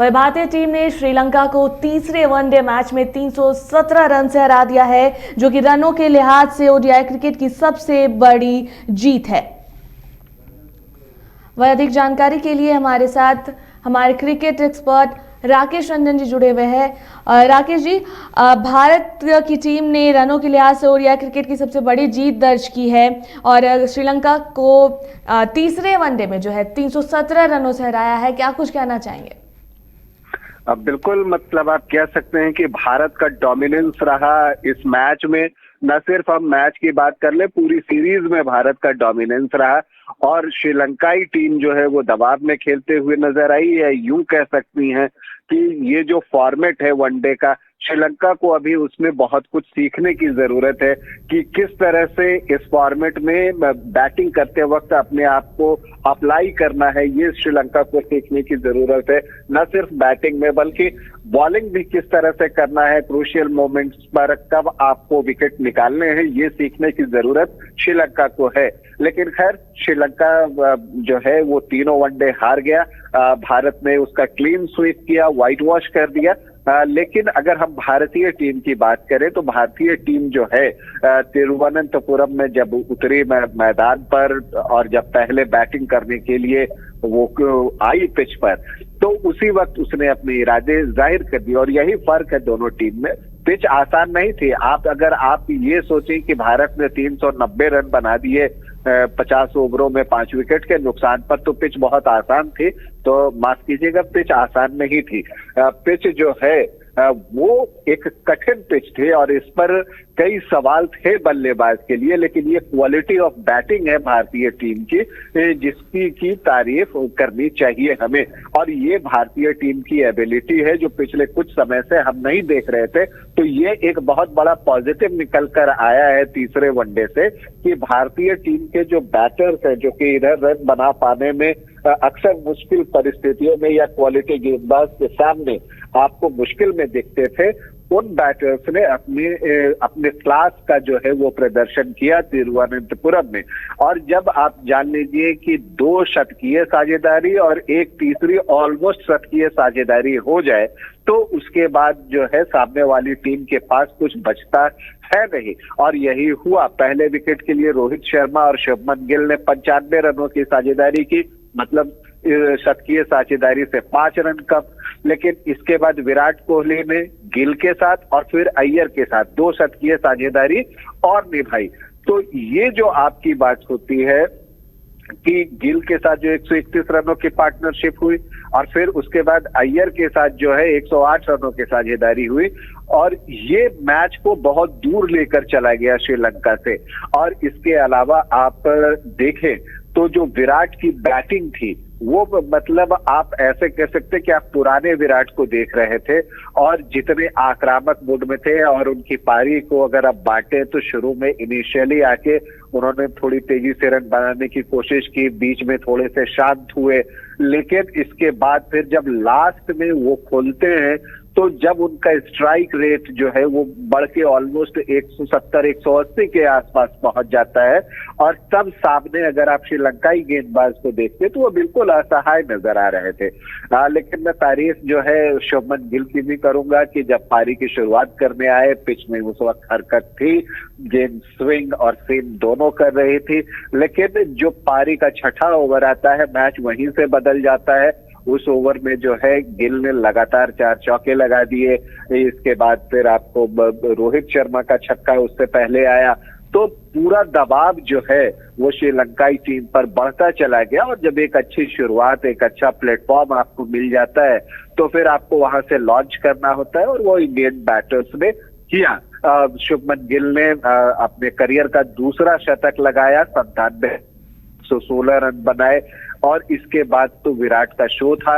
वही भारतीय टीम ने श्रीलंका को तीसरे वनडे मैच में 317 रन से हरा दिया है, जो कि रनों के लिहाज से ओडीआई क्रिकेट की सबसे बड़ी जीत है। वह अधिक जानकारी के लिए हमारे साथ हमारे क्रिकेट एक्सपर्ट राकेश रंजन जी जुड़े हुए हैं। राकेश जी, भारत की टीम ने रनों के लिहाज से ओडीआई क्रिकेट की सबसे बड़ी जीत दर्ज की है और श्रीलंका को तीसरे वनडे में जो है 317 रनों से हराया है। क्या कुछ कहना चाहेंगे? अब बिल्कुल, मतलब आप कह सकते हैं कि भारत का डोमिनेंस रहा इस मैच में। न सिर्फ हम मैच की बात कर ले, पूरी सीरीज में भारत का डोमिनेंस रहा और श्रीलंकाई टीम जो है वो दबाव में खेलते हुए नजर आई है। यूं कह सकती हैं कि ये जो फॉर्मेट है वनडे का, श्रीलंका को अभी उसमें बहुत कुछ सीखने की जरूरत है कि किस तरह से इस फॉर्मेट में बैटिंग करते वक्त अपने आप को अप्लाई करना है। ये श्रीलंका को सीखने की जरूरत है, न सिर्फ बैटिंग में बल्कि बॉलिंग भी किस तरह से करना है। क्रूशियल मोमेंट्स पर कब आपको विकेट निकालने हैं, ये सीखने की जरूरत श्रीलंका को है। लेकिन खैर, श्रीलंका जो है वो तीनों वनडे हार गया। भारत ने उसका क्लीन स्वीप किया, व्हाइट वॉश कर दिया। लेकिन अगर हम भारतीय टीम की बात करें तो भारतीय टीम जो है तिरुवनंतपुरम में जब उतरी मैदान पर और जब पहले बैटिंग करने के लिए वो आई पिच पर, तो उसी वक्त उसने अपने इरादे जाहिर कर दिए और यही फर्क है दोनों टीम में। पिच आसान नहीं थी। अगर आप ये सोचें कि भारत ने 390 रन बना दिए 50 ओवरों में 5 विकेट के नुकसान पर, तो पिच बहुत आसान थी। तो माफ कीजिएगा, पिच आसान नहीं थी। पिच जो है वो एक कठिन पिच थी और इस पर कई सवाल थे बल्लेबाज के लिए। लेकिन ये क्वालिटी ऑफ बैटिंग है भारतीय टीम की, जिसकी तारीफ करनी चाहिए हमें। और ये भारतीय टीम की एबिलिटी है जो पिछले कुछ समय से हम नहीं देख रहे थे। तो ये एक बहुत बड़ा पॉजिटिव निकल कर आया है तीसरे वनडे से कि भारतीय टीम के जो बैटर्स हैं, जो कि इधर रन बना पाने में अक्सर मुश्किल परिस्थितियों में या क्वालिटी गेंदबाज के सामने आपको मुश्किल में दिखते थे, उन बैटर्स ने अपने क्लास का जो है वो प्रदर्शन किया तिरुवनंतपुरम में। और जब आप जान लीजिए कि 2 शतकीय साझेदारी और एक तीसरी ऑलमोस्ट शतकीय साझेदारी हो जाए, तो उसके बाद जो है सामने वाली टीम के पास कुछ बचता है नहीं। और यही हुआ। पहले विकेट के लिए रोहित शर्मा और शुभमन गिल ने 95 रनों की साझेदारी की, मतलब शतकीय साझेदारी से 5 रन कम। लेकिन इसके बाद विराट कोहली ने गिल के साथ और फिर अय्यर के साथ 2 शतकीय साझेदारी और निभाई। तो ये जो आपकी बात होती है कि गिल के साथ जो 131 रनों की पार्टनरशिप हुई और फिर उसके बाद अय्यर के साथ जो है 108 रनों की साझेदारी हुई और ये मैच को बहुत दूर लेकर चला गया श्रीलंका से। और इसके अलावा आप देखें तो जो विराट की बैटिंग थी वो, मतलब आप ऐसे कह सकते कि आप पुराने विराट को देख रहे थे और जितने आक्रामक मूड में थे। और उनकी पारी को अगर आप बांटे तो शुरू में इनिशियली आके उन्होंने थोड़ी तेजी से रन बनाने की कोशिश की, बीच में थोड़े से शांत हुए, लेकिन इसके बाद फिर जब लास्ट में वो खोलते हैं तो जब उनका स्ट्राइक रेट जो है वो बढ़ के ऑलमोस्ट 170-180 के आसपास पहुंच जाता है और तब सामने अगर आप श्रीलंकाई गेंदबाज को देखते तो वो बिल्कुल असहाय नजर आ रहे थे। लेकिन मैं तारीफ जो है शुभमन गिल की भी करूंगा कि जब पारी की शुरुआत करने आए, पिच में उस वक्त हरकत थी, गेंद स्विंग और सीम दोनों कर रही थी। लेकिन जो पारी का 6ठा ओवर आता है, मैच वहीं से बदल जाता है। उस ओवर में जो है गिल ने लगातार 4 चौके लगा दिए। इसके बाद फिर आपको रोहित शर्मा का छक्का उससे पहले आया। तो पूरा दबाव जो है वो श्रीलंकाई टीम पर बढ़ता चला गया और जब एक अच्छी शुरुआत, एक अच्छा प्लेटफॉर्म आपको मिल जाता है तो फिर आपको वहां से लॉन्च करना होता है और वो इंडियन बैटर्स ने किया। शुभमन गिल ने अपने करियर का दूसरा शतक लगाया, 97 रन बनाए और इसके बाद तो विराट का शो था।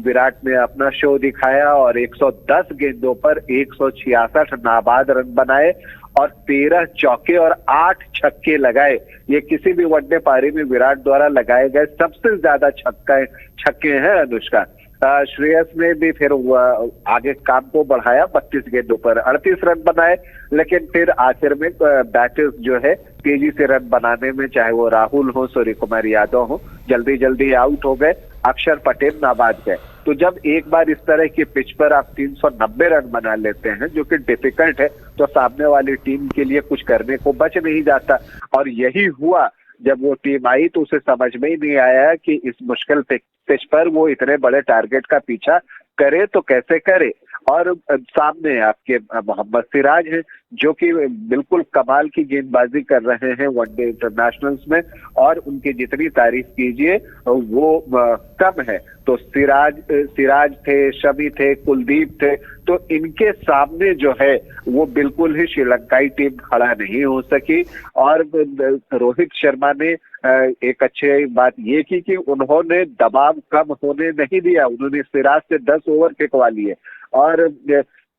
विराट ने अपना शो दिखाया और 110 गेंदों पर 166 नाबाद रन बनाए और 13 चौके और 8 छक्के लगाए। ये किसी भी वनडे पारी में विराट द्वारा लगाए गए सबसे ज्यादा छक्के हैं अनुष्का। श्रेयस ने भी फिर आगे काम को बढ़ाया, 32 गेंदों पर 38 रन बनाए। लेकिन फिर आखिर में बैटर्स जो है तेजी से रन बनाने में, चाहे वो राहुल हो, सूर्य कुमार यादव हो, जल्दी जल्दी आउट हो गए। अक्षर पटेल नाबाद गए। तो जब एक बार इस तरह की पिच पर आप 390 रन बना लेते हैं, जो कि डिफिकल्ट है, तो सामने वाली टीम के लिए कुछ करने को बच नहीं जाता। और यही हुआ, जब वो टीम आई तो उसे समझ में ही नहीं आया कि इस मुश्किल पिच पर वो इतने बड़े टारगेट का पीछा करे तो कैसे करे। और सामने आपके मोहम्मद सिराज हैं, जो कि बिल्कुल कमाल की गेंदबाजी कर रहे हैं वनडे इंटरनेशनल्स में, और उनकी जितनी तारीफ कीजिए वो कम है। तो सिराज थे, शमी थे, कुलदीप थे, तो इनके सामने जो है वो बिल्कुल ही श्रीलंकाई टीम खड़ा नहीं हो सकी। और रोहित शर्मा ने एक अच्छी बात ये की कि उन्होंने दबाव कम होने नहीं दिया, उन्होंने सिराज से 10 ओवर फेंकवा लिए। और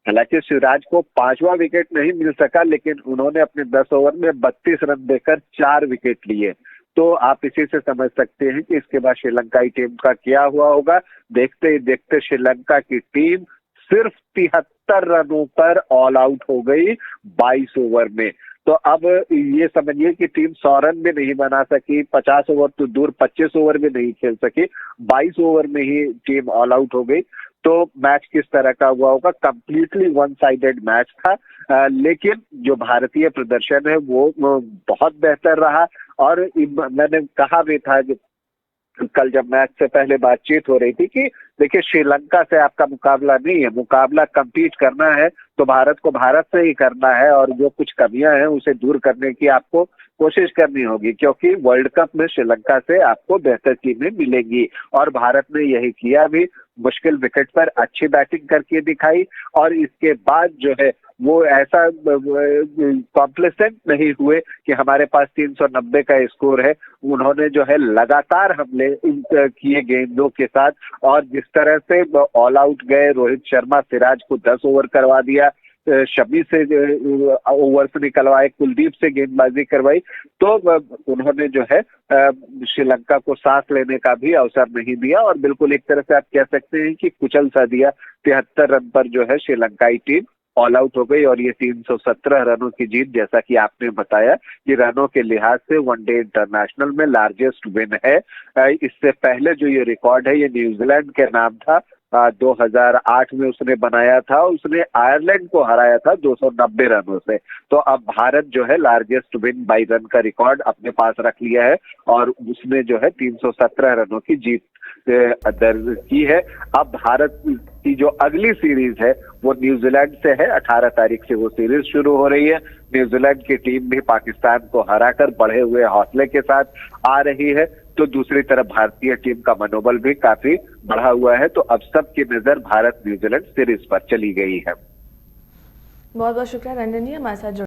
हालांकि सिराज को 5वां विकेट नहीं मिल सका, लेकिन उन्होंने अपने 10 ओवर में 32 रन देकर 4 विकेट लिए। तो आप इसी से समझ सकते हैं कि इसके बाद श्रीलंकाई टीम का क्या हुआ होगा। देखते ही देखते श्रीलंका की टीम सिर्फ 73 रनों पर ऑल आउट हो गई 22 ओवर में। तो अब ये समझिए कि टीम 100 रन भी नहीं बना सकी, 50 ओवर तो दूर 25 ओवर भी नहीं खेल सकी, 22 ओवर में ही टीम ऑल आउट हो गई। तो मैच किस तरह का हुआ होगा, कंप्लीटली वन साइडेड मैच था। लेकिन जो भारतीय प्रदर्शन है वो बहुत बेहतर रहा। और मैंने कहा भी था कि कल जब मैच से पहले बातचीत हो रही थी कि देखिए श्रीलंका से आपका मुकाबला नहीं है, मुकाबला compete करना है तो भारत को भारत से ही करना है, और जो कुछ कमियां हैं उसे दूर करने की आपको कोशिश करनी होगी, क्योंकि वर्ल्ड कप में श्रीलंका से आपको बेहतर टीमें मिलेंगी। और भारत ने यही किया भी, मुश्किल विकेट पर अच्छी बैटिंग करके दिखाई। और इसके बाद जो है वो ऐसा कॉम्प्लेसेंट नहीं हुए कि हमारे पास 390 का स्कोर है। उन्होंने जो है लगातार हमले किए गेंदों के साथ, और जिस तरह से ऑल आउट गए, रोहित शर्मा सिराज को 10 ओवर करवा दिया, शमी से ओवर्स निकलवाए, कुलदीप से गेंदबाजी करवाई, तो उन्होंने जो है श्रीलंका को सांस लेने का भी अवसर नहीं दिया, और बिल्कुल एक तरह से आप कह सकते हैं कि कुचल सा दिया। 73 रन पर जो है श्रीलंकाई टीम ऑल आउट हो गई, और ये 317 रनों की जीत, जैसा कि आपने बताया कि रनों के लिहाज से वनडे इंटरनेशनल में लार्जेस्ट विन है। इससे पहले जो ये रिकॉर्ड है ये न्यूजीलैंड के नाम था, 2008 में उसने बनाया था, उसने आयरलैंड को हराया था 290 रनों से। तो अब भारत जो है लार्जेस्ट विन बाई रन का रिकॉर्ड अपने पास रख लिया है, और उसने जो है 317 रनों की जीत दर्ज की है। अब भारत की जो अगली सीरीज है वो न्यूजीलैंड से है, 18 तारीख से वो सीरीज शुरू हो रही है। न्यूजीलैंड की टीम भी पाकिस्तान को हराकर बढ़े हुए हौसले के साथ आ रही है, तो दूसरी तरफ भारतीय टीम का मनोबल भी काफी बढ़ा हुआ है। तो अब सबकी नजर भारत न्यूजीलैंड सीरीज पर चली गई है। बहुत बहुत शुक्रिया रंजन जी हमारे साथ